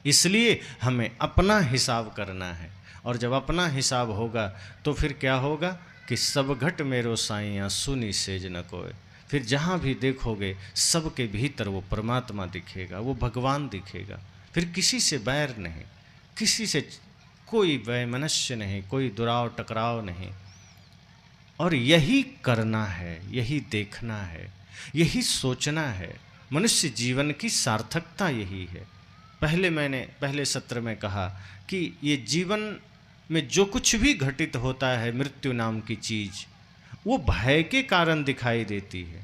इसलिए हमें अपना हिसाब करना है, और जब अपना हिसाब होगा तो फिर क्या होगा कि सब घट मेरो साइयाँ सुनी सेज न कोय। फिर जहाँ भी देखोगे सबके भीतर वो परमात्मा दिखेगा, वो भगवान दिखेगा। फिर किसी से बैर नहीं, किसी से कोई वैमनस्य नहीं, कोई दुराव टकराव नहीं। और यही करना है, यही देखना है, यही सोचना है। मनुष्य जीवन की सार्थकता यही है। मैंने पहले सत्र में कहा कि ये जीवन में जो कुछ भी घटित होता है, मृत्यु नाम की चीज, वो भय के कारण दिखाई देती है।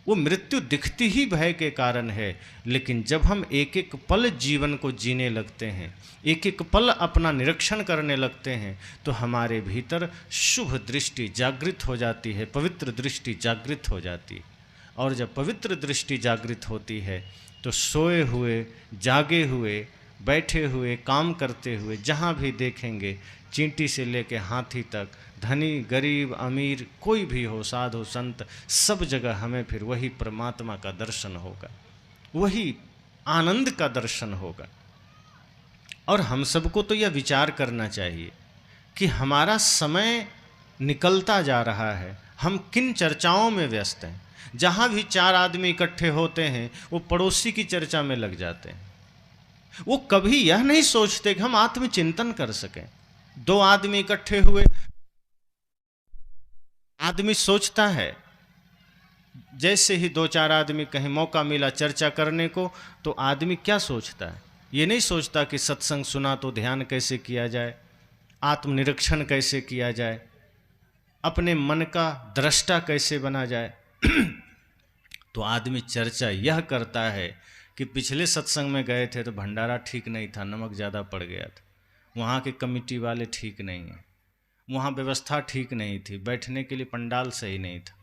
वो मृत्यु दिखती ही भय के कारण है। लेकिन जब हम एक एक पल जीवन को जीने लगते हैं, एक एक पल अपना निरीक्षण करने लगते हैं, तो हमारे भीतर शुभ दृष्टि जागृत हो जाती है, पवित्र दृष्टि जागृत हो जाती है। और जब पवित्र दृष्टि जागृत होती है तो सोए हुए, जागे हुए, बैठे हुए, काम करते हुए, जहाँ भी देखेंगे, चींटी से लेके हाथी तक, धनी गरीब अमीर कोई भी हो, साधु संत, सब जगह हमें फिर वही परमात्मा का दर्शन होगा, वही आनंद का दर्शन होगा। और हम सबको तो यह विचार करना चाहिए कि हमारा समय निकलता जा रहा है, हम किन चर्चाओं में व्यस्त हैं। जहाँ भी 4 आदमी इकट्ठे होते हैं, वो पड़ोसी की चर्चा में लग जाते हैं। वो कभी यह नहीं सोचते कि हम आत्मचिंतन कर सकें। 2 आदमी इकट्ठे हुए, आदमी सोचता है, जैसे ही 2-4 आदमी कहीं मौका मिला चर्चा करने को, तो आदमी क्या सोचता है? ये नहीं सोचता कि सत्संग सुना तो ध्यान कैसे किया जाए, आत्मनिरीक्षण कैसे किया जाए, अपने मन का दृष्टा कैसे बना जाए। तो आदमी चर्चा यह करता है कि पिछले सत्संग में गए थे तो भंडारा ठीक नहीं था, नमक ज़्यादा पड़ गया था, वहाँ के कमेटी वाले ठीक नहीं हैं, वहाँ व्यवस्था ठीक नहीं थी, बैठने के लिए पंडाल सही नहीं था,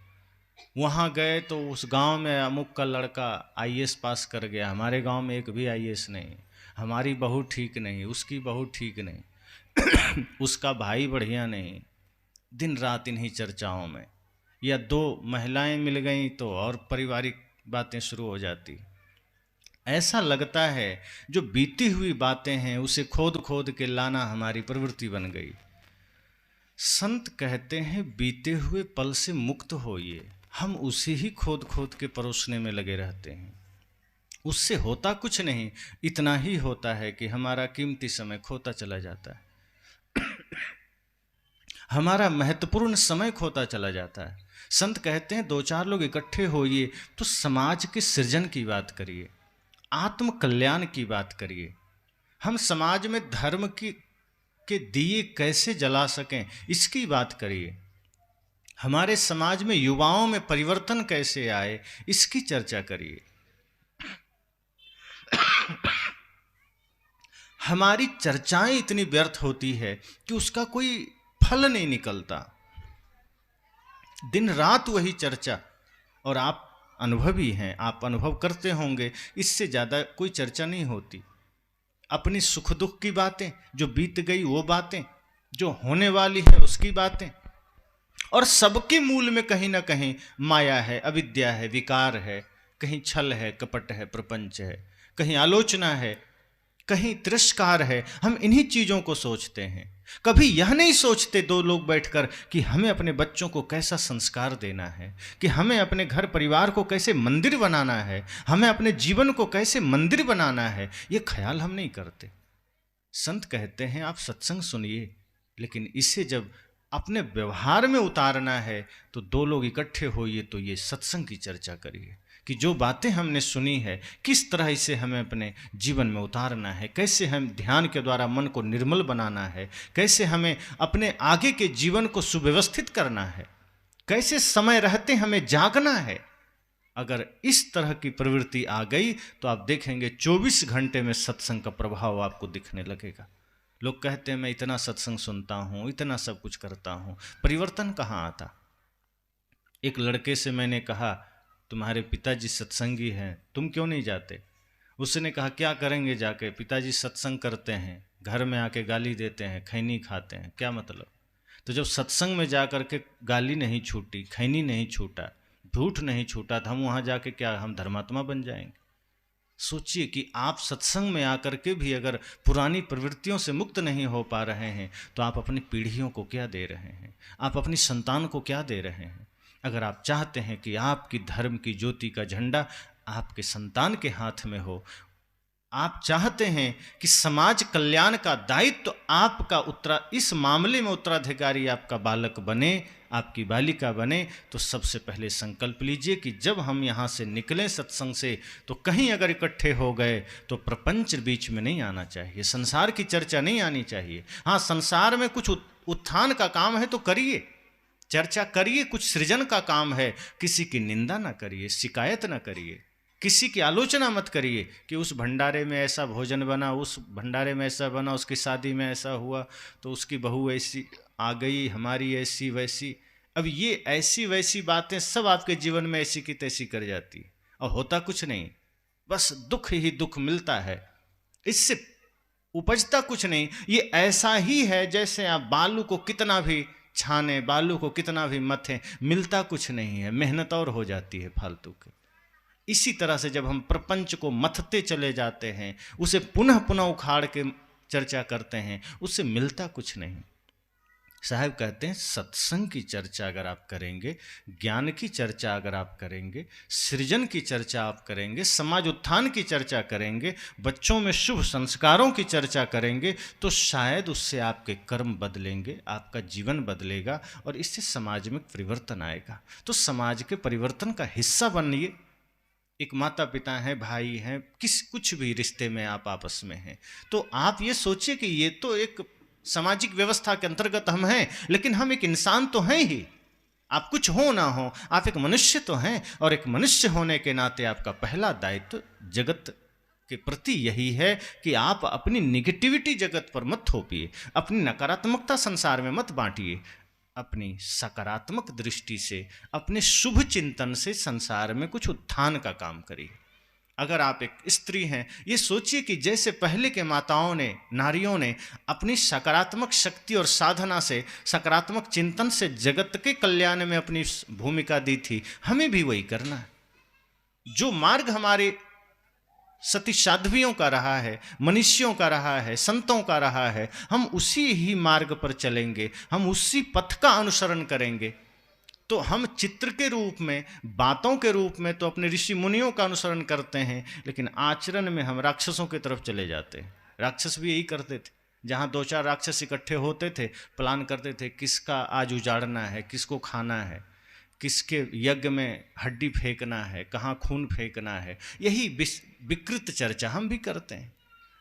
वहाँ गए तो उस गांव में अमुक का लड़का आईएएस पास कर गया, हमारे गांव में एक भी आईएएस नहीं, हमारी बहू ठीक नहीं, उसकी बहू ठीक नहीं, उसका भाई बढ़िया नहीं। दिन रात इन्हीं चर्चाओं में, या 2 महिलाएं मिल गईं तो और पारिवारिक बातें शुरू हो जाती। ऐसा लगता है जो बीती हुई बातें हैं उसे खोद खोद के लाना हमारी प्रवृत्ति बन गई। संत कहते हैं बीते हुए पल से मुक्त होइए। हम उसे ही खोद खोद के परोसने में लगे रहते हैं। उससे होता कुछ नहीं, इतना ही होता है कि हमारा कीमती समय खोता चला जाता है, हमारा महत्वपूर्ण समय खोता चला जाता है। संत कहते हैं 2-4 लोग इकट्ठे होइए तो समाज के सृजन की बात करिए, आत्म कल्याण की बात करिए। हम समाज में धर्म के दिए कैसे जला सकें, इसकी बात करिए। हमारे समाज में युवाओं में परिवर्तन कैसे आए, इसकी चर्चा करिए। हमारी चर्चाएं इतनी व्यर्थ होती है कि उसका कोई फल नहीं निकलता। दिन रात वही चर्चा, और आप अनुभवी हैं, आप अनुभव करते होंगे, इससे ज़्यादा कोई चर्चा नहीं होती। अपनी सुख दुख की बातें, जो बीत गई वो बातें, जो होने वाली है उसकी बातें, और सबके मूल में कहीं ना कहीं माया है, अविद्या है, विकार है, कहीं छल है, कपट है, प्रपंच है, कहीं आलोचना है, कहीं तिरस्कार है। हम इन्हीं चीज़ों को सोचते हैं। कभी यह नहीं सोचते 2 लोग बैठकर कि हमें अपने बच्चों को कैसा संस्कार देना है, कि हमें अपने घर परिवार को कैसे मंदिर बनाना है, हमें अपने जीवन को कैसे मंदिर बनाना है। ये ख्याल हम नहीं करते। संत कहते हैं आप सत्संग सुनिए, लेकिन इसे जब अपने व्यवहार में उतारना है तो 2 लोग इकट्ठे होइए तो ये सत्संग की चर्चा करिए कि जो बातें हमने सुनी है किस तरह इसे हमें अपने जीवन में उतारना है, कैसे हम ध्यान के द्वारा मन को निर्मल बनाना है, कैसे हमें अपने आगे के जीवन को सुव्यवस्थित करना है, कैसे समय रहते हमें जागना है। अगर इस तरह की प्रवृत्ति आ गई तो आप देखेंगे 24 घंटे में सत्संग का प्रभाव आपको दिखने लगेगा। लोग कहते हैं मैं इतना सत्संग सुनता हूँ, इतना सब कुछ करता हूँ, परिवर्तन कहाँ आता। एक लड़के से मैंने कहा तुम्हारे पिताजी सत्संगी हैं, तुम क्यों नहीं जाते? उसने कहा क्या करेंगे जाके, पिताजी सत्संग करते हैं, घर में आके गाली देते हैं, खैनी खाते हैं, क्या मतलब? तो जब सत्संग में जा कर के गाली नहीं छूटी, खैनी नहीं छूटा, झूठ नहीं छूटा, तो हम वहाँ जाके क्या हम धर्मात्मा बन जाएंगे? सोचिए कि आप सत्संग में आकर के भी अगर पुरानी प्रवृत्तियों से मुक्त नहीं हो पा रहे हैं तो आप अपनी पीढ़ियों को क्या दे रहे हैं, आप अपनी संतान को क्या दे रहे हैं? अगर आप चाहते हैं कि आपकी धर्म की ज्योति का झंडा आपके संतान के हाथ में हो, आप चाहते हैं कि समाज कल्याण का दायित्व आपका इस मामले में उत्तराधिकारी आपका बालक बने, आपकी बालिका बने, तो सबसे पहले संकल्प लीजिए कि जब हम यहाँ से निकलें सत्संग से, तो कहीं अगर इकट्ठे हो गए तो प्रपंच बीच में नहीं आना चाहिए, संसार की चर्चा नहीं आनी चाहिए। हाँ, संसार में कुछ उत्थान का काम है तो करिए, चर्चा करिए, कुछ सृजन का काम है, किसी की निंदा ना करिए, शिकायत ना करिए, किसी की आलोचना मत करिए कि उस भंडारे में ऐसा भोजन बना, उस भंडारे में ऐसा बना, उसकी शादी में ऐसा हुआ, तो उसकी बहू ऐसी आ गई, हमारी ऐसी वैसी। अब ये ऐसी वैसी बातें सब आपके जीवन में ऐसी की तैसी कर जाती है और होता कुछ नहीं, बस दुख ही दुख मिलता है, इससे उपजता कुछ नहीं। ये ऐसा ही है जैसे आप बालू को कितना भी छाने, बालू को कितना भी मथें, मिलता कुछ नहीं है, मेहनत और हो जाती है फालतू की। इसी तरह से जब हम प्रपंच को मथते चले जाते हैं, उसे पुनः पुनः उखाड़ के चर्चा करते हैं, उससे मिलता कुछ नहीं। साहब कहते हैं सत्संग की चर्चा अगर आप करेंगे, ज्ञान की चर्चा अगर आप करेंगे, सृजन की चर्चा आप करेंगे, समाज उत्थान की चर्चा करेंगे, बच्चों में शुभ संस्कारों की चर्चा करेंगे, तो शायद उससे आपके कर्म बदलेंगे, आपका जीवन बदलेगा और इससे सामाज में परिवर्तन आएगा। तो समाज के परिवर्तन का हिस्सा बनिए। एक माता पिता हैं, भाई हैं, कुछ भी रिश्ते में आप आपस में हैं, तो आप ये सोचिए कि ये तो एक सामाजिक व्यवस्था के अंतर्गत हम हैं, लेकिन हम एक इंसान तो हैं ही। आप कुछ हो ना हो, आप एक मनुष्य तो हैं, और एक मनुष्य होने के नाते आपका पहला दायित्व जगत के प्रति यही है कि आप अपनी निगेटिविटी जगत पर मत थोपिए, अपनी नकारात्मकता संसार में मत बांटिए, अपनी सकारात्मक दृष्टि से, अपने शुभ चिंतन से संसार में कुछ उत्थान का काम करिए। अगर आप एक स्त्री हैं, ये सोचिए कि जैसे पहले के माताओं ने, नारियों ने अपनी सकारात्मक शक्ति और साधना से, सकारात्मक चिंतन से जगत के कल्याण में अपनी भूमिका दी थी, हमें भी वही करना है। जो मार्ग हमारे सती साध्वियों का रहा है, मनुष्यों का रहा है, संतों का रहा है, हम उसी ही मार्ग पर चलेंगे, हम उसी पथ का अनुसरण करेंगे। तो हम चित्र के रूप में, बातों के रूप में तो अपने ऋषि मुनियों का अनुसरण करते हैं, लेकिन आचरण में हम राक्षसों की तरफ चले जाते हैं। राक्षस भी यही करते थे, जहाँ 2-4 राक्षस इकट्ठे होते थे, प्लान करते थे किसका आज उजाड़ना है, किसको खाना है, किसके यज्ञ में हड्डी फेंकना है, कहाँ खून फेंकना है। यही विकृत चर्चा हम भी करते हैं।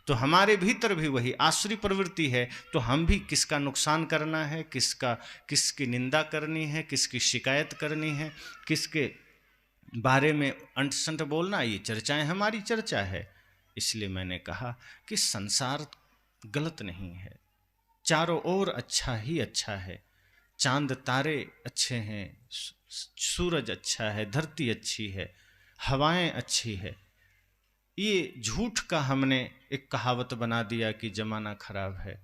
तो हमारे भीतर भी वही आसुरी प्रवृत्ति है, तो हम भी किसका नुकसान करना है, किसकी निंदा करनी है, किसकी शिकायत करनी है, किसके बारे में अंट-संट बोलना, ये चर्चाएं हमारी चर्चा है। इसलिए मैंने कहा कि संसार गलत नहीं है, चारों ओर अच्छा ही अच्छा है। चांद तारे अच्छे हैं, सूरज अच्छा है, धरती अच्छी है, हवाएं अच्छी है। ये झूठ का हमने एक कहावत बना दिया कि जमाना खराब है।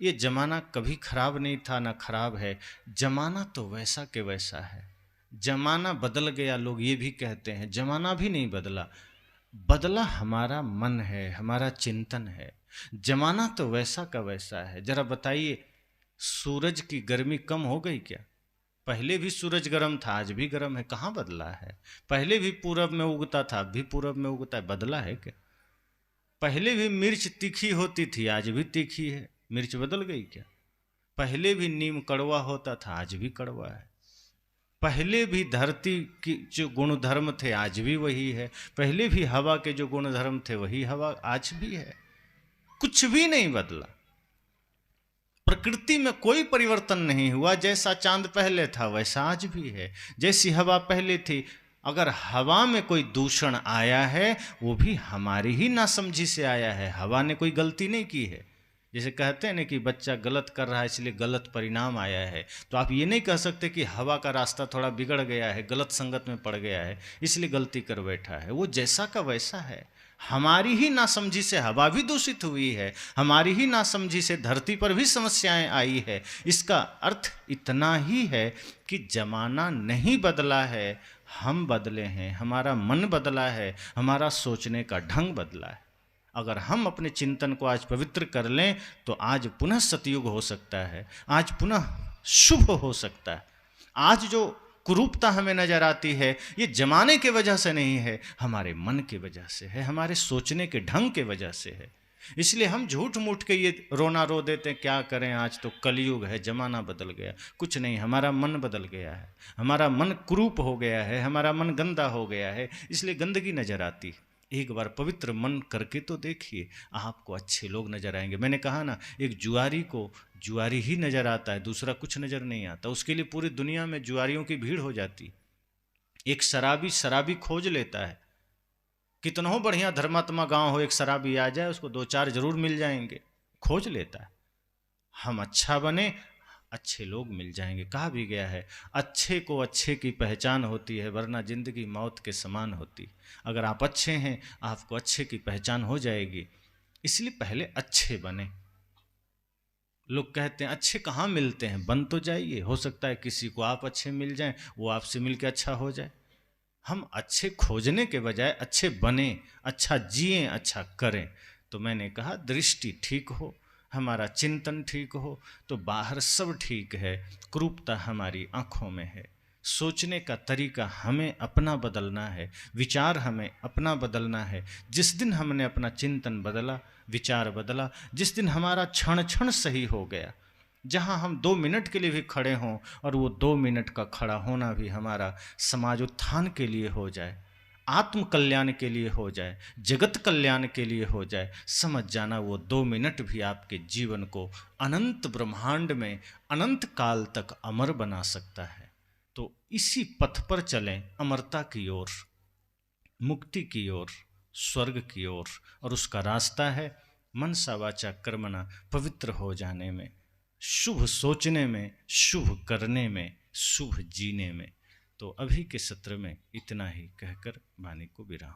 ये जमाना कभी खराब नहीं था, ना खराब है। जमाना तो वैसा के वैसा है। जमाना बदल गया, लोग ये भी कहते हैं, जमाना भी नहीं बदला, बदला हमारा मन है, हमारा चिंतन है। जमाना तो वैसा का वैसा है। जरा बताइए, सूरज की गर्मी कम हो गई क्या? पहले भी सूरज गर्म था, आज भी गर्म है, कहाँ बदला है? पहले भी पूरब में उगता था, अब भी पूरब में उगता है, बदला है क्या? पहले भी मिर्च तीखी होती थी, आज भी तीखी है, मिर्च बदल गई क्या? पहले भी नीम कड़वा होता था, आज भी कड़वा है। पहले भी धरती की जो गुणधर्म थे, आज भी वही है। पहले भी हवा के जो गुणधर्म थे, वही हवा आज भी है। कुछ भी नहीं बदला। प्रकृति में कोई परिवर्तन नहीं हुआ। जैसा चांद पहले था वैसा आज भी है, जैसी हवा पहले थी। अगर हवा में कोई दूषण आया है, वो भी हमारी ही नासमझी से आया है, हवा ने कोई गलती नहीं की है। जैसे कहते हैं ना कि बच्चा गलत कर रहा है इसलिए गलत परिणाम आया है, तो आप ये नहीं कह सकते कि हवा का रास्ता थोड़ा बिगड़ गया है, गलत संगत में पड़ गया है इसलिए गलती कर बैठा है। वो जैसा का वैसा है। हमारी ही नासमझी से हवा भी दूषित हुई है, हमारी ही नासमझी से धरती पर भी समस्याएं आई है। इसका अर्थ इतना ही है कि जमाना नहीं बदला है, हम बदले हैं, हमारा मन बदला है, हमारा सोचने का ढंग बदला है। अगर हम अपने चिंतन को आज पवित्र कर लें तो आज पुनः सतयुग हो सकता है, आज पुनः शुभ हो सकता है। आज जो कुरूपता हमें नजर आती है, ये जमाने के वजह से नहीं है, हमारे मन के वजह से है, हमारे सोचने के ढंग के वजह से है। इसलिए हम झूठ मूठ के ये रोना रो देते हैं, क्या करें, आज तो कलयुग है, जमाना बदल गया। कुछ नहीं, हमारा मन बदल गया है, हमारा मन कुरूप हो गया है, हमारा मन गंदा हो गया है, इसलिए गंदगी नजर आती है। एक बार पवित्र मन करके तो देखिए, आपको अच्छे लोग नजर आएंगे। मैंने कहा ना, एक जुआरी को जुआरी ही नजर आता है, दूसरा कुछ नजर नहीं आता। उसके लिए पूरी दुनिया में जुआरियों की भीड़ हो जाती। एक शराबी शराबी खोज लेता है, कितना हो बढ़िया धर्मात्मा गांव हो, एक शराबी आ जाए उसको 2-4 जरूर मिल जाएंगे, खोज लेता है। हम अच्छा बने, अच्छे लोग मिल जाएंगे। कहा भी गया है, अच्छे को अच्छे की पहचान होती है, वरना जिंदगी मौत के समान होती। अगर आप अच्छे हैं, आपको अच्छे की पहचान हो जाएगी। इसलिए पहले अच्छे बने। लोग कहते हैं अच्छे कहाँ मिलते हैं, बन तो जाइए, हो सकता है किसी को आप अच्छे मिल जाएं, वो आपसे मिलकर अच्छा हो जाए। हम अच्छे खोजने के बजाय अच्छे बने, अच्छा जिएं, अच्छा करें। तो मैंने कहा दृष्टि ठीक हो, हमारा चिंतन ठीक हो, तो बाहर सब ठीक है। क्रूरता हमारी आँखों में है। सोचने का तरीका हमें अपना बदलना है, विचार हमें अपना बदलना है। जिस दिन हमने अपना चिंतन बदला, विचार बदला, जिस दिन हमारा क्षण क्षण सही हो गया, जहाँ हम 2 मिनट के लिए भी खड़े हों और वो 2 मिनट का खड़ा होना भी हमारा समाज उत्थान के लिए हो जाए, आत्म कल्याण के लिए हो जाए, जगत कल्याण के लिए हो जाए, समझ जाना वो 2 मिनट भी आपके जीवन को अनंत ब्रह्मांड में अनंत काल तक अमर बना सकता है। तो इसी पथ पर चलें, अमरता की ओर, मुक्ति की ओर, स्वर्ग की ओर। और उसका रास्ता है मनसा वाचा कर्मणा, पवित्र हो जाने में, शुभ सोचने में, शुभ करने में, शुभ जीने में। तो अभी के सत्र में इतना ही कहकर वाणी को विराम।